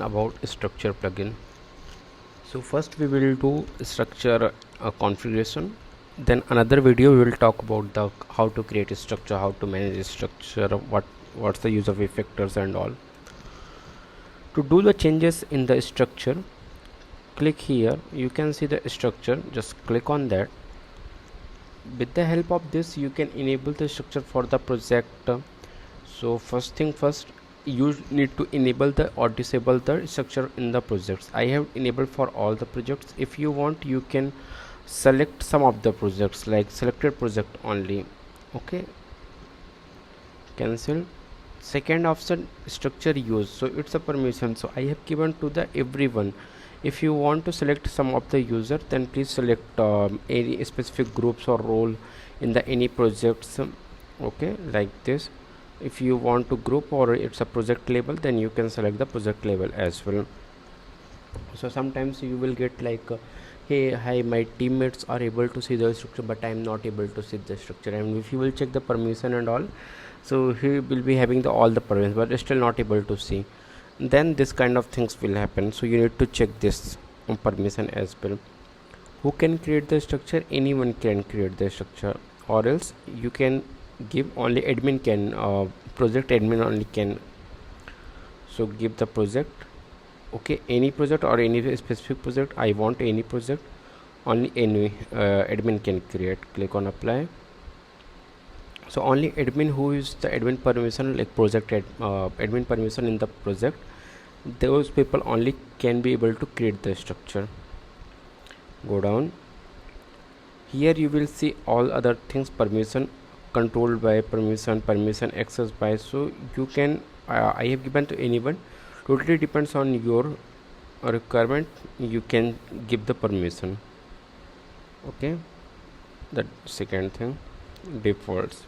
About structure plugin. So first we will do structure configuration, then another video we will talk about the how to create a structure, how to manage a structure, what's the use of effectors and all. To do the changes in the structure, click here, you can see the structure, just click on that. With the help of this you can enable the structure for the project. So first thing first, you need to enable the or disable the structure in the projects. I have enabled for all the projects. If you want, you can select some of the projects, like selected project only. Okay, cancel. Second option, structure use, so it's a permission, so I have given to the everyone. If you want to select some of the user, then please select any specific groups or role in the any projects. Okay, like this. If you want to group or it's a project label, then you can select the project label as well. So sometimes you will get like hey, hi, my teammates are able to see the structure but I am not able to see the structure. And if you will check the permission and all, so he will be having the all the permissions but still not able to see, then this kind of things will happen. So you need to check this permission as well. Who can create the structure? Anyone can create the structure, or else you can give only admin can, project admin only can. So give the project, okay, any project or any specific project. I want any project, only any admin can create. Click on apply. So only admin who is the admin permission, like project admin permission in the project, those people only can be able to create the structure. Go down here, you will see all other things, permission, controlled by, permission access by. So you can I have given to anyone, totally depends on your requirement, you can give the permission. Okay, that second thing, defaults.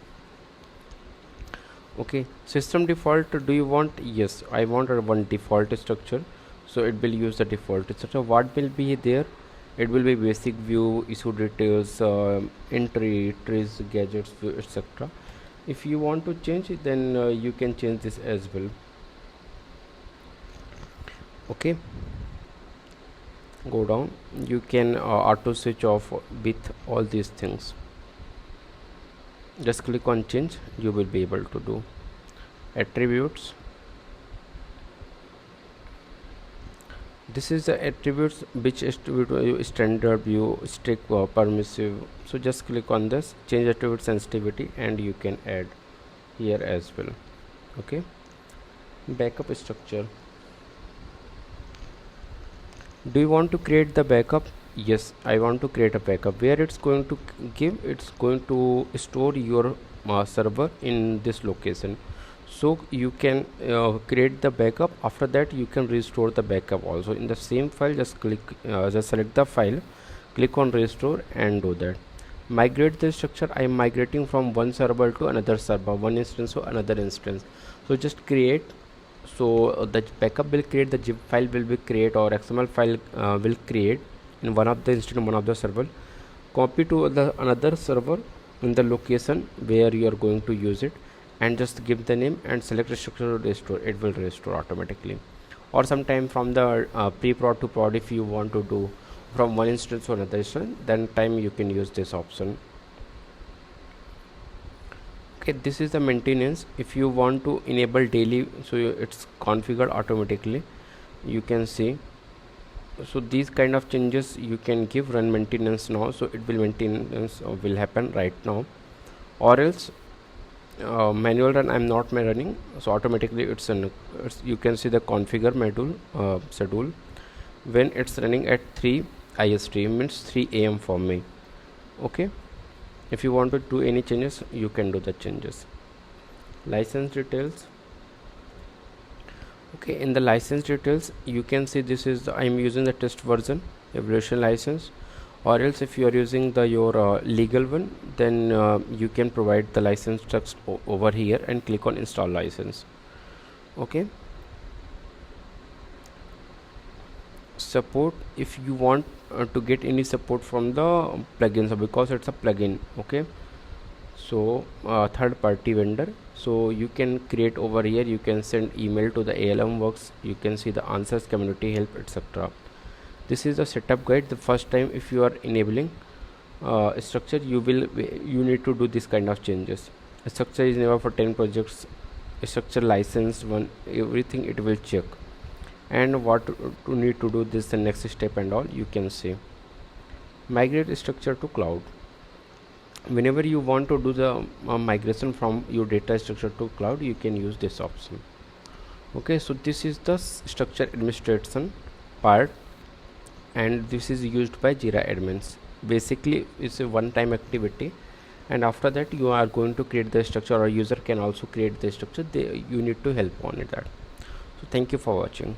Okay, system default, do you want? Yes, I want one default structure, so it will use the default structure. What will be there? It will be basic view, issue details, entry, trees, gadgets, view, etc. If you want to change it, then you can change this as well. Okay, go down, you can auto switch off with all these things. Just click on change, you will be able to do. Attributes, this is the attributes, which attribute standard view, strict, permissive. So just click on this, change attribute sensitivity, and you can add here as well. Okay, backup structure, do you want to create the backup? Yes, I want to create a backup. Where it's going to give, it's going to store your server in this location. So you can create the backup. After that you can restore the backup also in the same file. Just click, just select the file, click on restore, and do that. Migrate the structure, I am migrating from one server to another server, one instance to another instance. So just create. So the backup will create, the zip file will be create, or XML file will create in one of the instance, one of the server. Copy to the another server in the location where you are going to use it, and just give the name and select the structure to restore. It will restore automatically. Or sometime from the pre-prod to prod, if you want to do from one instance to another instance, then time you can use this option. Okay, this is the maintenance. If you want to enable daily, so it's configured automatically, you can see. So these kind of changes you can give. Run maintenance now, so it will maintenance will happen right now. Or else manual run, I'm not running, so automatically it's you can see the configure module schedule. When it's running at 3 IST, means 3 AM for me. Okay, if you want to do any changes, you can do the changes. License details. Okay, in the license details you can see this is I'm using the test version evaluation license. Or else if you are using the your legal one, then you can provide the license text over here and click on install license. Okay, support, if you want to get any support from the plugins, because it's a plugin. Okay, so third party vendor, So you can create over here, you can send email to the ALM works, you can see the answers, community help, etc. This is the setup guide. The first time if you are enabling structure, you need to do this kind of changes. A structure is never for 10 projects, a structure license one, everything it will check. And what to need to do, this the next step and all you can see. Migrate structure to cloud. Whenever you want to do the migration from your data structure to cloud, you can use this option. Okay, so this is the structure administration part, and this is used by Jira admins. Basically it's a one time activity, and after that you are going to create the structure, or user can also create the structure. You need to help on it that. So thank you for watching.